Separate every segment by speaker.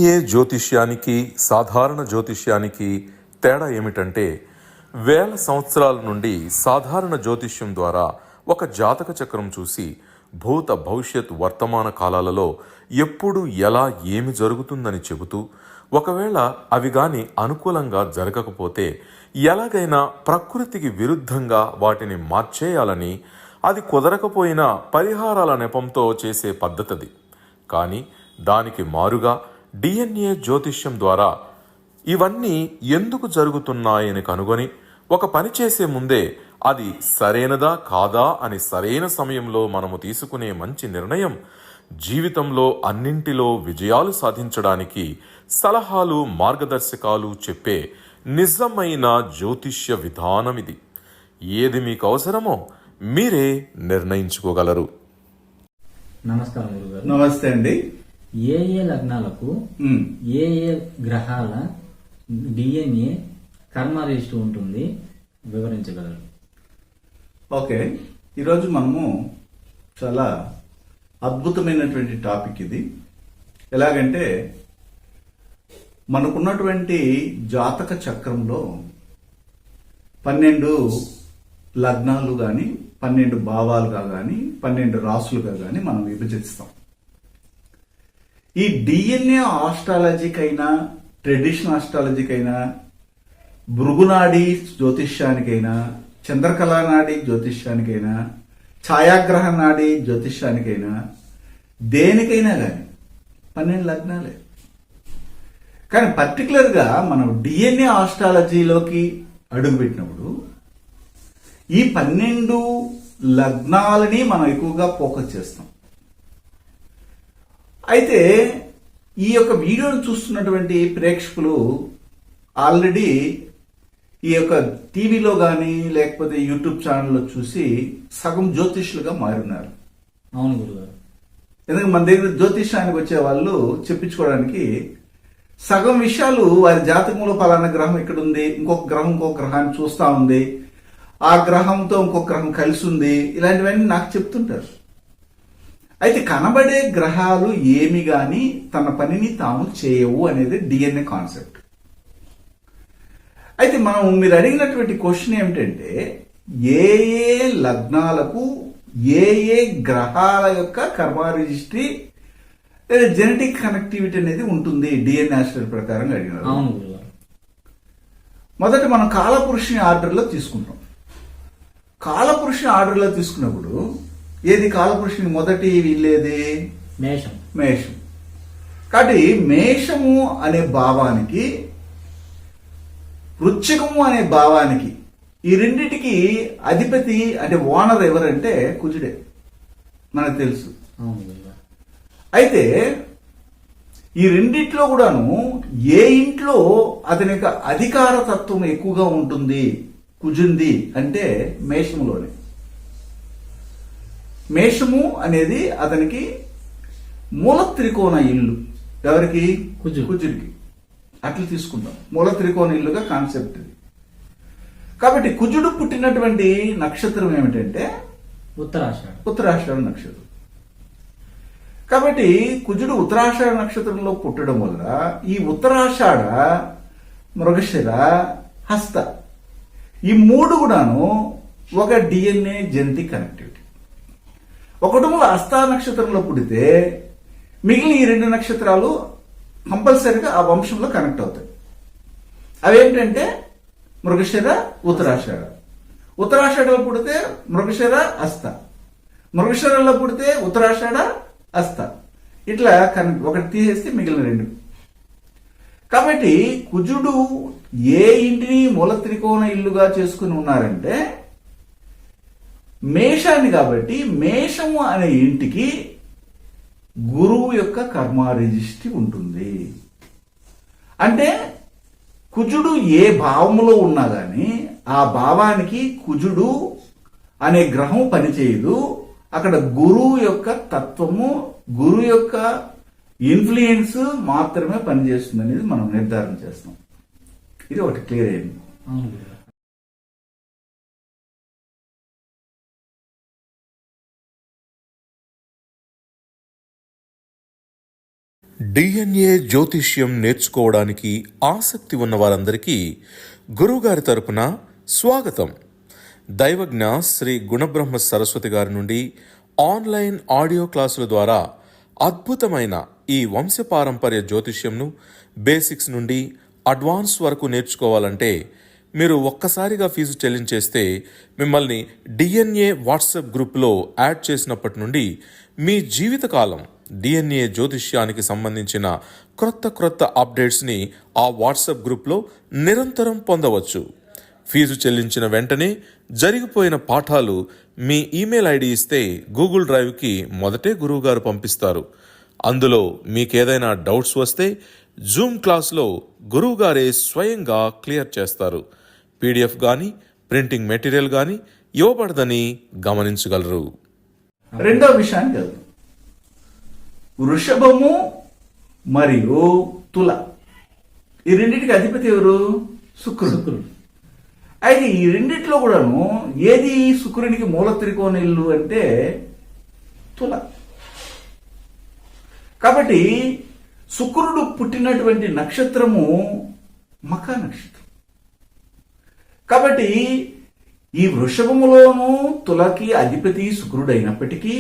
Speaker 1: DNA జ్యోతిష్యానికి సాధారణ జ్యోతిష్యానికి తేడా ఏమిటంటే, వేల సంవత్సరాల నుండి సాధారణ జ్యోతిష్యం ద్వారా ఒక జాతక చక్రం చూసి భూత భవిష్యత్ వర్తమాన కాలాలలో ఎప్పుడు ఎలా ఏమి జరుగుతుందని చెబుతూ, ఒకవేళ అవి గాని అనుకూలంగా జరగకపోతే ఎలాగైనా ప్రకృతికి విరుద్ధంగా వాటిని మార్చేయాలని, అది కుదరకపోయినా పరిహారాల నెపంతో చేసే పద్ధతిది. కానీ దానికి మారుగా డిఎన్ఏ జ్యోతిష్యం ద్వారా ఇవన్నీ ఎందుకు జరుగుతున్నాయని కనుగొని ఒక పని చేసే ముందే అది సరైనదా కాదా అని సరైన సమయంలో మనము తీసుకునే మంచి నిర్ణయం జీవితంలో అన్నింటిలో విజయాలు సాధించడానికి సలహాలు మార్గదర్శకాలు చెప్పే నిజమైన జ్యోతిష్య విధానం ఇది. ఏది మీకు అవసరమో మీరే నిర్ణయించుకోగలరు.
Speaker 2: నమస్కారం గురుగారు.
Speaker 3: నమస్తే అండి.
Speaker 2: ఏ లగ్నాలకు ఏ గ్రహాల డిఎన్ఏ కర్మ రిజిస్టర్ ఉంటుంది వివరించగలరు?
Speaker 3: ఓకే, ఈరోజు మనము చాలా అద్భుతమైనటువంటి టాపిక్ ఇది. ఎలాగంటే మనకున్నటువంటి జాతక చక్రంలో 12 లగ్నాలు కానీ 12 భావాలుగా కానీ 12 రాసులుగా కానీ మనం విభజిస్తాం. ఈ డిఎన్ఏ ఆస్ట్రాలజీకైనా ట్రెడిషనల్ ఆస్ట్రాలజీకైనా భృగునాడి జ్యోతిష్యానికైనా చంద్రకళానాడి జ్యోతిష్యానికైనా ఛాయాగ్రహ నాడి జ్యోతిష్యానికైనా దేనికైనా కానీ 12 లగ్నాలే. కానీ పర్టికులర్గా మనం డిఎన్ఏ ఆస్ట్రాలజీలోకి అడుగుపెట్టినప్పుడు ఈ 12 లగ్నాలని మనం ఎక్కువగా ఫోకస్ చేస్తాం. అయితే ఈ యొక్క వీడియోను చూస్తున్నటువంటి ప్రేక్షకులు ఆల్రెడీ ఈ యొక్క టీవీలో కానీ లేకపోతే యూట్యూబ్ ఛానల్లో చూసి సగం జ్యోతిష్యులుగా మారున్నారు.
Speaker 2: అవును గురుగారు.
Speaker 3: ఎందుకంటే మన దగ్గర జ్యోతిష్యానికి వచ్చే వాళ్ళు చెప్పించుకోవడానికి సగం విషయాలు వారి జాతకంలో పలానా గ్రహం ఇక్కడ ఉంది, ఇంకొక గ్రహాన్ని చూస్తా ఉంది, ఆ గ్రహంతో ఇంకొక గ్రహం కలిసి ఉంది, ఇలాంటివన్నీ నాకు చెప్తుంటారు. అయితే కనబడే గ్రహాలు ఏమి గాని తన పనిని తాము చేయవు అనేది డిఎన్ఏ కాన్సెప్ట్. అయితే మీరు అడిగినటువంటి క్వశ్చన్ ఏమిటంటే, ఏ లగ్నాలకు ఏ గ్రహాల యొక్క కర్మ రిజిస్ట్రీ జెనెటిక్ కనెక్టివిటీ అనేది ఉంటుంది డిఎన్ఏ ఆస్ట్రల్ ప్రకారం అడిగినారు. మొదట మనం కాలపురుషుని ఆర్డర్లో తీసుకుంటాం. కాలపురుషుని ఆర్డర్లో తీసుకున్నప్పుడు ఏది కాలపురుషుని మొదటి వీళ్ళేది? మేషం. కాబట్టి మేషము అనే భావానికి వృశ్చికము అనే భావానికి ఈ రెండిటికి అధిపతి అంటే ఓనర్ ఎవరంటే కుజుడే, మనకు తెలుసు. అయితే ఈ రెండిట్లో కూడాను ఏ ఇంట్లో అతని యొక్క అధికార తత్వం ఎక్కువగా ఉంటుంది కుజుంది అంటే మేషములోనే. మేషము అనేది అతనికి మూల త్రికోణ ఇల్లు. ఎవరికి? కుజుడికి. అట్లా తీసుకుందాం, మూల త్రికోణ ఇల్లుగా కాన్సెప్ట్ ఇది. కాబట్టి కుజుడు పుట్టినటువంటి నక్షత్రం ఏమిటంటే ఉత్తరాషాఢ నక్షత్రం. కాబట్టి కుజుడు ఉత్తరాషాఢ నక్షత్రంలో పుట్టడం వల్ల ఈ ఉత్తరాషాఢ, మృగశిర, హస్త ఈ 3 కూడాను ఒక డిఎన్ఏ జెనెటిక్ కనెక్టివిటీ. ఒక కుటుంబంలో హస్త నక్షత్రంలో పుడితే మిగిలిన ఈ 2 నక్షత్రాలు కంపల్సరీగా ఆ వంశంలో కనెక్ట్ అవుతాయి. అవేంటంటే మృగశిర, ఉత్తరాషాఢ. ఉత్తరాషాఢలో పుడితే మృగశిర, హస్త. మృగశిరలో పుడితే ఉత్తరాషాఢ, హస్త. ఇట్లా ఒకటి తీసేస్తే మిగిలిన 2. కాబట్టి కుజుడు ఏ ఇంటిని మూల త్రికోణ ఇల్లుగా చేసుకుని ఉన్నారంటే మేషాన్ని. కాబట్టి మేషము అనే ఇంటికి గురువు యొక్క కర్మ రిజిస్ట్రీ ఉంటుంది. అంటే కుజుడు ఏ భావములో ఉన్నా గాని ఆ భావానికి కుజుడు అనే గ్రహం పనిచేయదు. అక్కడ గురువు యొక్క తత్వము, గురువు యొక్క ఇన్ఫ్లుయెన్స్ మాత్రమే పనిచేస్తుంది అనేది మనం నిర్ధారణ చేస్తాం. ఇది ఒకటి క్లియర్ అయింది.
Speaker 1: డిఎన్ఏ జ్యోతిష్యం నేర్చుకోవడానికి ఆసక్తి ఉన్న వారందరికీ గురువుగారి తరపున స్వాగతం. దైవజ్ఞ శ్రీ గుణబ్రహ్మ సరస్వతి గారి నుండి ఆన్లైన్ ఆడియో క్లాసుల ద్వారా అద్భుతమైన ఈ వంశపారంపర్య జ్యోతిష్యంను బేసిక్స్ నుండి అడ్వాన్స్ వరకు నేర్చుకోవాలంటే మీరు ఒక్కసారిగా ఫీజు చెల్లించేస్తే మిమ్మల్ని డిఎన్ఏ వాట్సాప్ గ్రూప్లో యాడ్ చేసినప్పటి నుండి మీ జీవితకాలం డిఎన్ఏ జ్యోతిష్యానికి సంబంధించిన క్రొత్త అప్డేట్స్ని ఆ వాట్సాప్ గ్రూప్లో నిరంతరం పొందవచ్చు. ఫీజు చెల్లించిన వెంటనే జరిగిపోయిన పాఠాలు మీ ఈమెయిల్ ఐడి ఇస్తే గూగుల్ డ్రైవ్కి మొదటే గురువుగారు పంపిస్తారు. అందులో మీకేదైనా డౌట్స్ వస్తే జూమ్ క్లాస్లో గురువుగారే స్వయంగా క్లియర్ చేస్తారు. పీడిఎఫ్ కానీ ప్రింటింగ్ మెటీరియల్ కానీ ఇవ్వబడదని గమనించగలరు.
Speaker 3: రెండో విషయానికి వెళ్దాం. వృషభము మరియు తుల, ఈ రెండింటికి అధిపతి ఎవరు? శుక్రుడు. అయితే ఈ రెండిట్లో కూడాను ఏది శుక్రునికి మూల త్రికోణ ఇల్లు అంటే తుల. కాబట్టి శుక్రుడు పుట్టినటువంటి నక్షత్రము మఖా నక్షత్రం. కాబట్టి ఈ వృషభములోను తులకి అధిపతి శుక్రుడు అయినప్పటికీ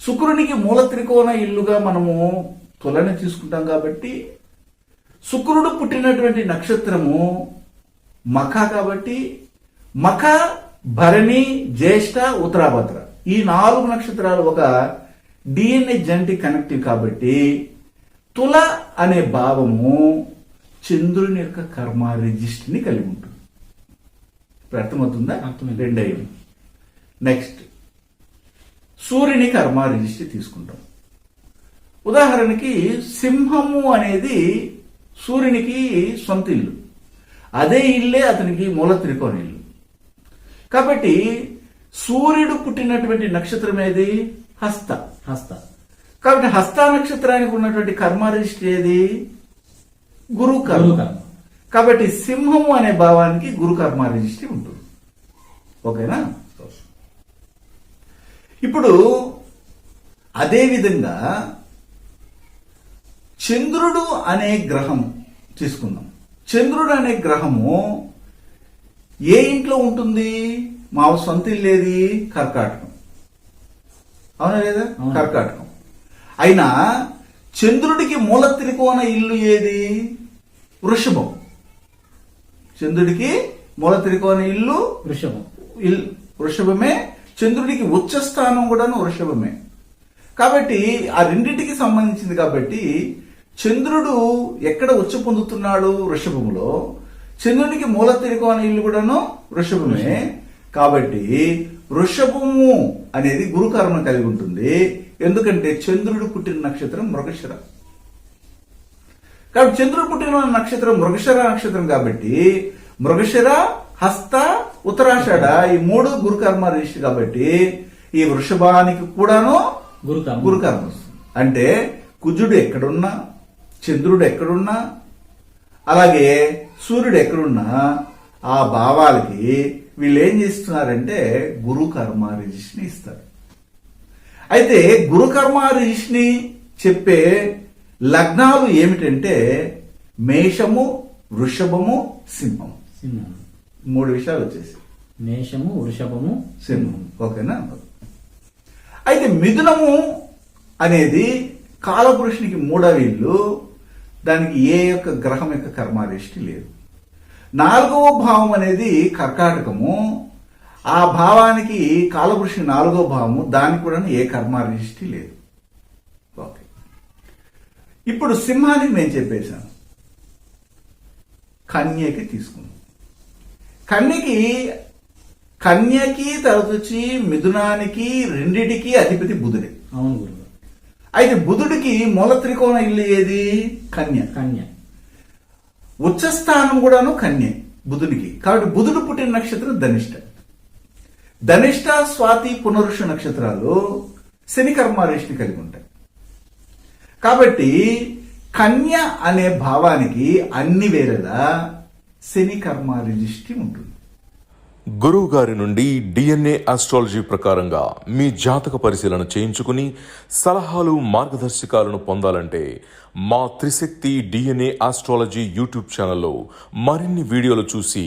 Speaker 3: శుక్రునికి మూల త్రికోణ ఇల్లుగా మనము తులని తీసుకుంటాం. కాబట్టి శుక్రుడు పుట్టినటువంటి నక్షత్రము మఖ. కాబట్టి మఖ, భరణి, జ్యేష్ఠ, ఉత్తరాభద్ర ఈ 4 నక్షత్రాలు ఒక డిఎన్ఏ జెనెటిక్ కనెక్టివ్. కాబట్టి తుల అనే భావము చంద్రుని యొక్క కర్మ రిజిస్ట్ని కలిగి ఉంటుంది. ఇప్పుడు అర్థమవుతుందా? రెండైదు. నెక్స్ట్ సూర్యుని కర్మ రిజిస్ట్రీ తీసుకుంటాం. ఉదాహరణకి సింహము అనేది సూర్యునికి సొంత ఇల్లు, అదే ఇల్లే అతనికి మూల త్రికోణ ఇల్లు. కాబట్టి సూర్యుడు పుట్టినటువంటి నక్షత్రం ఏది? హస్త. కాబట్టి హస్త నక్షత్రానికి ఉన్నటువంటి కర్మ రిజిస్ట్రీ ఏది? గురు కర్మ. కాబట్టి సింహము అనే భావానికి గురు కర్మ రిజిస్ట్రీ ఉంటుంది. ఓకేనా? ఇప్పుడు అదేవిధంగా చంద్రుడు అనే గ్రహం తీసుకుందాం. చంద్రుడు అనే గ్రహము ఏ ఇంట్లో ఉంటుంది? మా సొంత ఇల్లు ఏది? కర్కాటకం. అవునా లేదా? కర్కాటకం. అయినా చంద్రుడికి మూల త్రికోణ ఇల్లు ఏది? వృషభం. చంద్రుడికి మూల త్రికోణ ఇల్లు వృషభమే. చంద్రుడికి ఉచ్చ స్థానం కూడాను వృషభమే. కాబట్టి ఆ రెండింటికి సంబంధించింది. కాబట్టి చంద్రుడు ఎక్కడ ఉచ్చ పొందుతున్నాడు? వృషభములో. చంద్రుడికి మూల త్రికోణ ఇల్లు కూడాను వృషభమే. కాబట్టి వృషభము అనేది గురుకర్మ కలిగి ఉంటుంది. ఎందుకంటే చంద్రుడు పుట్టిన నక్షత్రం మృగశిర. కాబట్టి చంద్రుడు పుట్టిన నక్షత్రం మృగశిర నక్షత్రం. కాబట్టి మృగశిర, హస్త, ఉత్తరాషాఢ ఈ 3 గురుకర్మ రిజిస్టర్. కాబట్టి ఈ వృషభానికి కూడాను గురుకర్మ వస్తుంది. అంటే కుజుడు ఎక్కడున్నా, చంద్రుడు ఎక్కడున్నా, అలాగే సూర్యుడు ఎక్కడున్నా ఆ భావాలకి వీళ్ళు ఏం చేస్తున్నారంటే గురుకర్మ రిజిస్ట్ని ఇస్తారు. అయితే గురుకర్మ రిజిస్ట్ని చెప్పే లగ్నాలు ఏమిటంటే మేషము, వృషభము, సింహము. 3 విషయాలు వచ్చేసి
Speaker 2: మేషము, వృషభము,
Speaker 3: సింహం. ఓకేనా? అయితే మిథునము అనేది కాలపురుషునికి 3వ ఇల్లు. దానికి ఏ యొక్క గ్రహం యొక్క కర్మారిష్టి లేదు. 4వ భావం అనేది కర్కాటకము. ఆ భావానికి కాలపురుషుని 4వ భావము, దానికి కూడా ఏ కర్మారిష్టి లేదు. ఓకే. ఇప్పుడు సింహానికి నేను చెప్పేశాను. కన్యకి తీసుకున్నాం. కన్యకి తర్వాత వచ్చి మిథునానికి రెండిటికి అధిపతి బుధుడే.
Speaker 2: అవును గురువు.
Speaker 3: అయితే బుధుడికి మూల త్రికోణ ఇల్లు ఏది? కన్య. ఉచ్చస్థానం కూడాను కన్య బుధుడికి. కాబట్టి బుధుడు పుట్టిన నక్షత్రం ధనిష్ట. ధనిష్ట, స్వాతి, పునరుష నక్షత్రాలు శని కర్మారేష్ని కలిగి ఉంటాయి. కాబట్టి కన్య అనే భావానికి అన్ని వేళలా శని కర్మ రిజిస్ట్రీ ఉంటుంది.
Speaker 1: గురువు గారి నుండి డిఎన్ఏ ఆస్ట్రాలజీ ప్రకారంగా మీ జాతక పరిశీలన చేయించుకుని సలహాలు మార్గదర్శకాలను పొందాలంటే మా త్రిశక్తి డిఎన్ఏ ఆస్ట్రాలజీ యూట్యూబ్ ఛానల్లో మరిన్ని వీడియోలు చూసి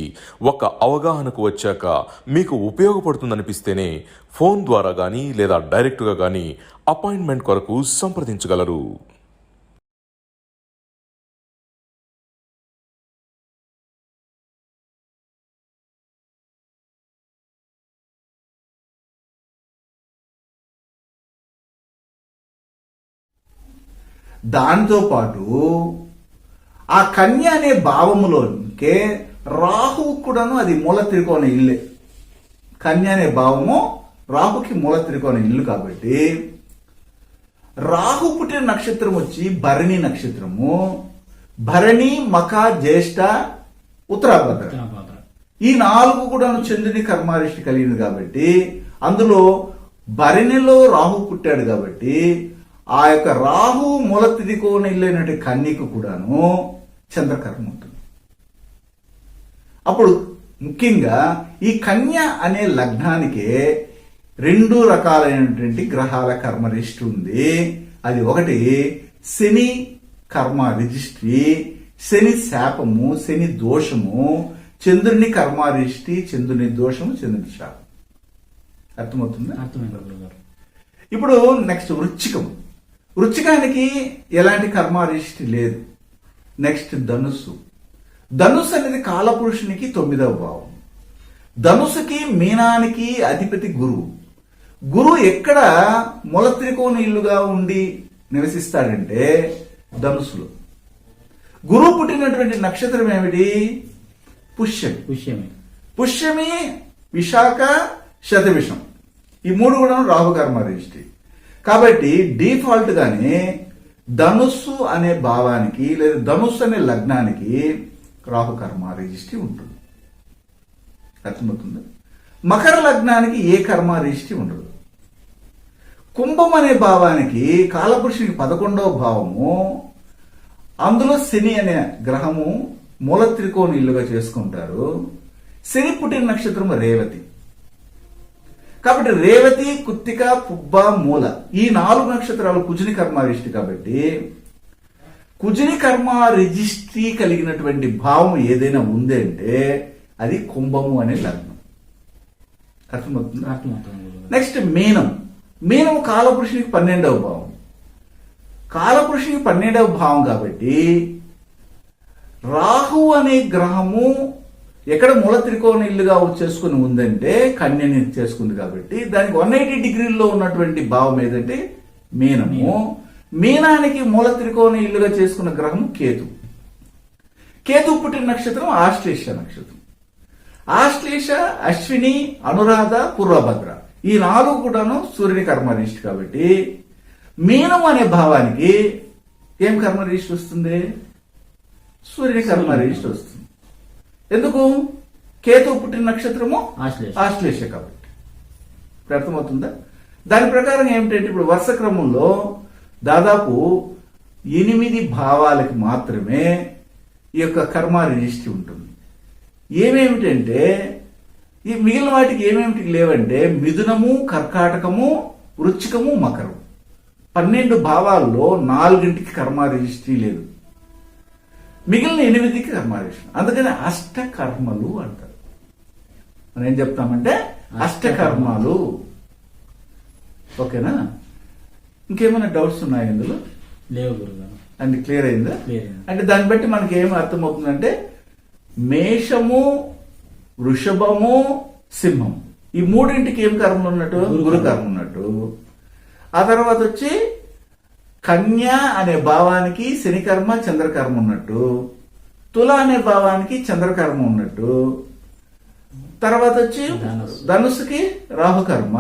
Speaker 1: ఒక అవగాహనకు వచ్చాక మీకు ఉపయోగపడుతుందనిపిస్తేనే ఫోన్ ద్వారా కానీ లేదా డైరెక్ట్గా కానీ అపాయింట్మెంట్ కొరకు సంప్రదించగలరు.
Speaker 3: దానితో పాటు ఆ కన్య అనే భావములోకే రాహువు కూడాను అది మూల త్రికోణ ఇల్లే. కన్య అనే భావము రాహుకి మూల త్రికోణ ఇల్లు కాబట్టి రాహు పుట్టిన నక్షత్రం వచ్చి భరణి నక్షత్రము. భరణి, మఖ, జ్యేష్ఠ, ఉత్తరాభద్ర ఈ 4 కూడాను చంద్రుని కర్మారిష్టి కలిగింది కాబట్టి అందులో భరణిలో రాహు పుట్టాడు కాబట్టి ఆ యొక్క రాహు మూల త్రికోణ ఇల్లైనటువంటి కన్యకు కూడాను చంద్రకర్మ ఉంటుంది. అప్పుడు ముఖ్యంగా ఈ కన్య అనే లగ్నానికే 2 రకాలైనటువంటి గ్రహాల కర్మ రిజిస్ట్రీ ఉంది. అది ఒకటి శని కర్మ రిజిస్ట్రీ, శని శాపము, శని దోషము, చంద్రుని కర్మ రిజిస్ట్రీ, చంద్రుని దోషము, చంద్రుని శాపం. అర్థమవుతుందా?
Speaker 2: అర్థమైంది గురుగారు.
Speaker 3: ఇప్పుడు నెక్స్ట్ వృశ్చికం. వృశ్చికానికి ఎలాంటి కర్మ రిజిస్ట్రీ లేదు. నెక్స్ట్ ధనుస్సు. ధనుస్సు అనేది కాలపురుషునికి 9వ భావం. ధనుసుకి మీనానికి అధిపతి గురువు. గురువు ఎక్కడ మూల త్రికోణ ఇల్లుగా ఉండి నివసిస్తాడంటే ధనుస్సులో. గురువు పుట్టినటువంటి నక్షత్రం ఏమిటి? పుష్యమి. పుష్యమి, విశాఖ, శతభిషం ఈ 3 కూడా రాహు కర్మ రిజిస్ట్రీ. కాబట్టి డిఫాల్ట్ గానే ధనుస్సు అనే భావానికి లేదా ధనుస్సు అనే లగ్నానికి రాహు కర్మ రిజిస్ట్రీ ఉంటుంది. అర్థమవుతుంది? మకర లగ్నానికి ఏ కర్మ రిజిస్ట్రీ ఉండదు. కుంభం అనే భావానికి కాలపురుషునికి 11వ భావము, అందులో శని అనే గ్రహము మూల త్రికోణ ఇల్లుగా చేసుకుంటారు. శని పుట్టిన నక్షత్రం రేవతి. కాబట్టి రేవతి, కృత్తిక, పుబ్బ, మూల ఈ 4 నక్షత్రాలు కుజుని కర్మ రిజిస్ట్రీ కాబట్టి కుజుని కర్మ రిజిస్ట్రీ కలిగినటువంటి భావం ఏదైనా ఉంది అంటే అది కుంభము అనే లగ్నం. అర్థమవుతుంది? నెక్స్ట్ మీనం. మీనము కాలపురుషునికి 12వ భావం. కాలపురుషునికి 12వ భావం కాబట్టి రాహు అనే గ్రహము ఎక్కడ మూల త్రికోణ ఇల్లుగా చేసుకుని ఉందంటే కన్యని చేసుకుంది కాబట్టి దానికి 180 డిగ్రీల్లో ఉన్నటువంటి భావం ఏదంటే మీనము. మీనానికి మూల త్రికోణ ఇల్లుగా చేసుకున్న గ్రహము కేతు. కేతు పుట్టిన నక్షత్రం ఆశ్లేష నక్షత్రం. ఆశ్లేష, అశ్విని, అనురాధ, పూర్వభద్ర ఈ 4 కూడాను సూర్యుని కర్మ రిజిస్ట్రీ కాబట్టి మీనం అనే భావానికి ఏం కర్మ రిజిస్ట్రీ వస్తుంది? సూర్యుని కర్మ రిజిస్ట్రీ వస్తుంది. ఎందుకు? కేతు పుట్టిన నక్షత్రము ఆశ్లేష కాబట్టి. అర్థమవుతుందా? దాని ప్రకారం ఏమిటంటే ఇప్పుడు వరుస క్రమంలో దాదాపు 8 భావాలకి మాత్రమే ఈ యొక్క కర్మ రిజిస్ట్రీ ఉంటుంది. ఏమేమిటంటే ఈ మిగిలిన వాటికి ఏమేమిటి లేవంటే మిథునము, కర్కాటకము, వృశ్చికము, మకరం 12 భావాల్లో 4కి కర్మ రిజిస్ట్రీ లేదు. మిగిలిన 8కి కర్మ రిజిస్ట్రీ. అందుకని అష్టకర్మలు అంటారు. మనం ఏం చెప్తామంటే అష్టకర్మాలు. ఓకేనా? ఇంకేమైనా డౌట్స్ ఉన్నాయా ఇందులో?
Speaker 2: లేవు గురుగారు.
Speaker 3: అంటే క్లియర్ అయిందా? అంటే దాన్ని బట్టి మనకి ఏం అర్థమవుతుందంటే మేషము, వృషభము, సింహం ఈ 3కి ఏం కర్మలు ఉన్నట్టు? గురు కర్మ ఉన్నట్టు. ఆ తర్వాత వచ్చి కన్య అనే భావానికి శనికర్మ, చంద్రకర్మ ఉన్నట్టు. తుల అనే భావానికి చంద్రకర్మ ఉన్నట్టు. తర్వాత వచ్చి ధనుసుకి రాహుకర్మ,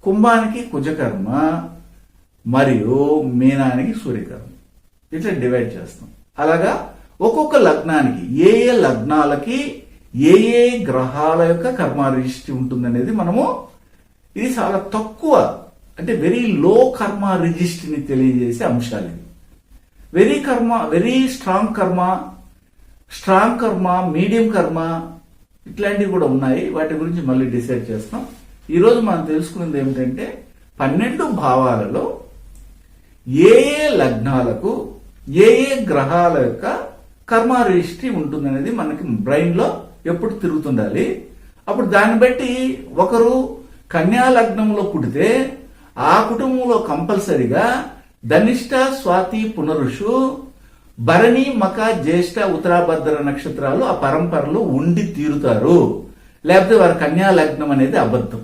Speaker 3: కుంభానికి కుజకర్మ మరియు మీనానికి సూర్యకర్మ. ఇట్లా డివైడ్ చేస్తాం. అలాగా ఒక్కొక్క లగ్నానికి ఏ ఏ లగ్నాలకి ఏ ఏ గ్రహాల యొక్క కర్మ రిజిస్ట్రీ ఉంటుందనేది మనము ఇది చాలా తక్కువ అంటే వెరీ లో కర్మ రిజిస్ట్రీని తెలియజేసే అంశాలు ఇవి. వెరీ స్ట్రాంగ్ కర్మ, మీడియం కర్మ, ఇట్లాంటివి కూడా ఉన్నాయి. వాటి గురించి మళ్ళీ డిసైడ్ చేస్తాం. ఈరోజు మనం తెలుసుకున్నది ఏమిటంటే 12 భావాలలో ఏ ఏ లగ్నాలకు ఏ ఏ గ్రహాల యొక్క కర్మ రిజిస్ట్రీ ఉంటుందనేది మనకి బ్రెయిన్లో ఎప్పుడు తిరుగుతుండాలి. అప్పుడు దాన్ని బట్టి ఒకరు కన్యా లగ్నంలో పుడితే ఆ కుటుంబంలో కంపల్సరిగా ధనిష్ట, స్వాతి, పునరుషు, భరణి, మక, జ్యేష్ఠ, ఉత్తరాభద్ర నక్షత్రాలు ఆ పరంపరలో ఉండి తీరుతారు. లేకపోతే వారి కన్యా లగ్నం అనేది అబద్ధం.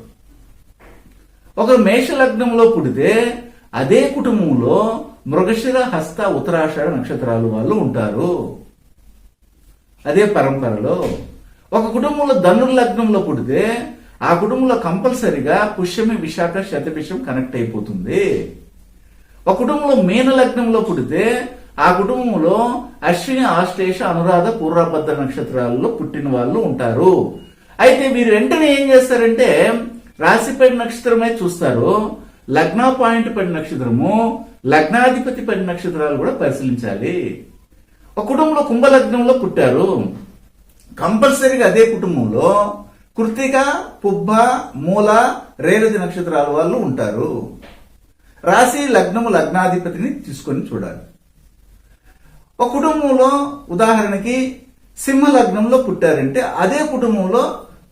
Speaker 3: ఒకరు మేష లగ్నంలో పుడితే అదే కుటుంబంలో మృగశిర, హస్త, ఉత్తరాషాఢ నక్షత్రాలు వాళ్ళు ఉంటారు అదే పరంపరలో. ఒక కుటుంబంలో ధనుర్ లగ్నంలో పుడితే ఆ కుటుంబంలో కంపల్సరిగా పుష్యమి, విశాఖ, శతభిషం కనెక్ట్ అయిపోతుంది. ఒక కుటుంబంలో మీన లగ్నంలో పుడితే ఆ కుటుంబంలో అశ్విని, ఆశ్లేష, అనురాధ, పూర్వభద్ర నక్షత్రాలలో పుట్టిన వాళ్ళు ఉంటారు. అయితే వీరు వెంటనే ఏం చేస్తారంటే రాశిపై నక్షత్రమే చూస్తారు, లగ్న పాయింట్ పడి నక్షత్రము, లగ్నాధిపతి పడి నక్షత్రాలు కూడా పరిశీలించాలి. ఒక కుటుంబంలో కుంభలగ్నంలో పుట్టారు, కంపల్సరీగా అదే కుటుంబంలో కృత్తిక, పుబ్బ, మూల, రేవతి నక్షత్రాల వాళ్ళు ఉంటారు. రాశి, లగ్నము, లగ్నాధిపతిని తీసుకొని చూడాలి. ఒక కుటుంబంలో ఉదాహరణకి సింహ లగ్నంలో పుట్టారంటే అదే కుటుంబంలో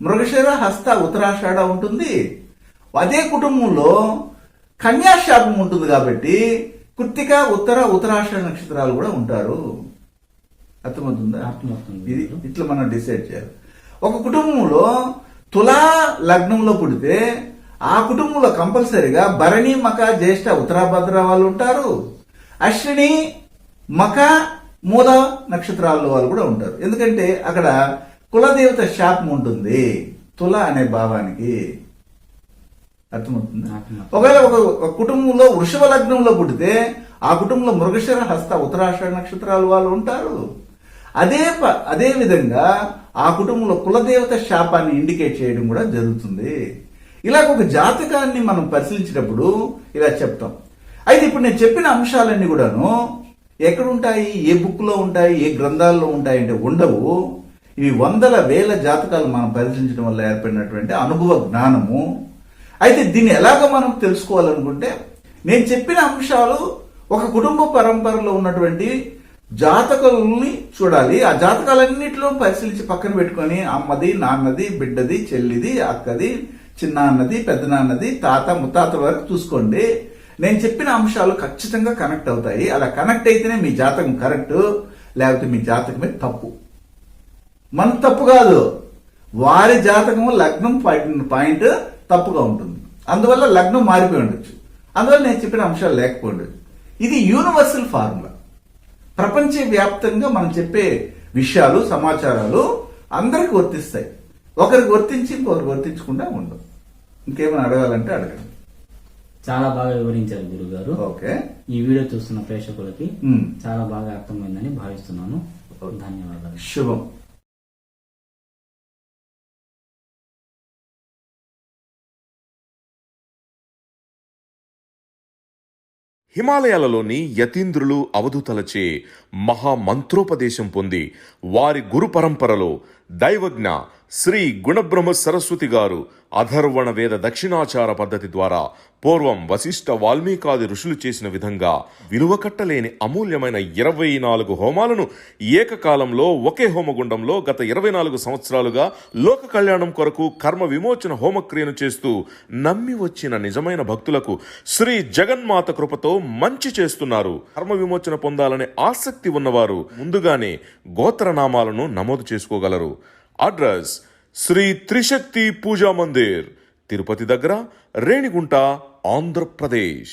Speaker 3: మృగశిర, హస్త, ఉత్తరాషాఢ ఉంటుంది. అదే కుటుంబంలో కన్యాశాపం ఉంటుంది కాబట్టి కృత్తిక, ఉత్తరాషాఢ నక్షత్రాలు కూడా ఉంటారు. అర్థమవుతుందా?
Speaker 2: అర్థమవుతుంది.
Speaker 3: ఇది ఇట్లా మనం డిసైడ్ చేయాలి. ఒక కుటుంబంలో తులా లగ్నంలో పుడితే ఆ కుటుంబంలో కంపల్సరిగా భరణి, మక, జ్యేష్ఠ, ఉత్తరాభద్ర వాళ్ళు ఉంటారు. అశ్విని, మక, మూల నక్షత్రాల వాళ్ళు కూడా ఉంటారు. ఎందుకంటే అక్కడ కులదేవత శాపం ఉంటుంది తుల అనే భావానికి. అర్థమవుతుంది. ఒకవేళ ఒక కుటుంబంలో వృషభ లగ్నంలో పుడితే ఆ కుటుంబంలో మృగశిర, హస్త, ఉత్తరాషాఢ నక్షత్రాలు వాళ్ళు ఉంటారు. అదే విధంగా ఆ కుటుంబంలో కులదేవత శాపాన్ని ఇండికేట్ చేయడం కూడా జరుగుతుంది. ఇలాగ ఒక జాతకాన్ని మనం పరిశీలించినప్పుడు ఇలా చెప్తాం. అయితే ఇప్పుడు నేను చెప్పిన అంశాలన్నీ కూడాను ఎక్కడుంటాయి, ఏ బుక్ లో ఉంటాయి, ఏ గ్రంథాల్లో ఉంటాయి అంటే ఉండవు. ఇవి వందల వేల జాతకాలు మనం పరిశీలించడం వల్ల ఏర్పడినటువంటి అనుభవ జ్ఞానము. అయితే దీన్ని ఎలాగ మనం తెలుసుకోవాలనుకుంటే నేను చెప్పిన అంశాలు ఒక కుటుంబ పరంపరలో ఉన్నటువంటి జాతకాలని చూడాలి. ఆ జాతకాలన్నింటిలో పరిశీలించి పక్కన పెట్టుకొని అమ్మది, నాన్నది, బిడ్డది, చెల్లిది, అక్కది, చిన్న అన్నది, పెద్ద నాన్నది, తాత, ముత్తాత వరకు చూసుకోండి. నేను చెప్పిన అంశాలు ఖచ్చితంగా కనెక్ట్ అవుతాయి. అలా కనెక్ట్ అయితేనే మీ జాతకం కరెక్ట్, లేకపోతే మీ జాతకమే తప్పు. మన తప్పు కాదు, వారి జాతకము లగ్నం పాయింట్ తప్పుగా ఉంటుంది. అందువల్ల లగ్నం మారిపోయి ఉండొచ్చు, అందువల్ల నేను చెప్పిన అంశాలు లేకపోయి ఉండొచ్చు. ఇది యూనివర్సల్ ఫార్ములా. ప్రపంచ వ్యాప్తంగా మనం చెప్పే విషయాలు, సమాచారాలు అందరికి వర్తిస్తాయి. ఒకరికి వర్తించి ఇంకొకరికి వర్తించకుండా ఉండవు. ఇంకేమైనా అడగాలంటే అడగండి.
Speaker 2: చాలా బాగా వివరించారు గురుగారు.
Speaker 3: ఓకే,
Speaker 2: ఈ వీడియో చూస్తున్న ప్రేక్షకులకి చాలా బాగా అర్థమైందని భావిస్తున్నాను. ధన్యవాదాలు.
Speaker 3: శుభం.
Speaker 1: హిమాలయాలలోని యతీంద్రులు అవధూతలచే మహామంత్రోపదేశం పొంది వారి గురు పరంపరలో దైవజ్ఞ శ్రీ గుణబ్రహ్మ సరస్వతి గారు అధర్వణ వేద దక్షిణాచార పద్ధతి ద్వారా పూర్వం వశిష్ఠ, వాల్మీకాది ఋషులు చేసిన విధంగా విలువ కట్టలేని అమూల్యమైన 24 హోమాలను ఏకకాలంలో ఒకే హోమగుండంలో గత 24 సంవత్సరాలుగా లోక కళ్యాణం కొరకు కర్మ విమోచన హోమక్రియను చేస్తూ నమ్మి వచ్చిన నిజమైన భక్తులకు శ్రీ జగన్మాత కృపతో మంచి చేస్తున్నారు. కర్మ విమోచన పొందాలనే ఆసక్తి ఉన్నవారు ముందుగానే గోత్రనామాలను నమోదు చేసుకోగలరు. అడ్రస్ శ్రీ త్రిశక్తి పూజా మందిర్, తిరుపతి దగ్గర, రేణిగుంట, ఆంధ్రప్రదేశ్.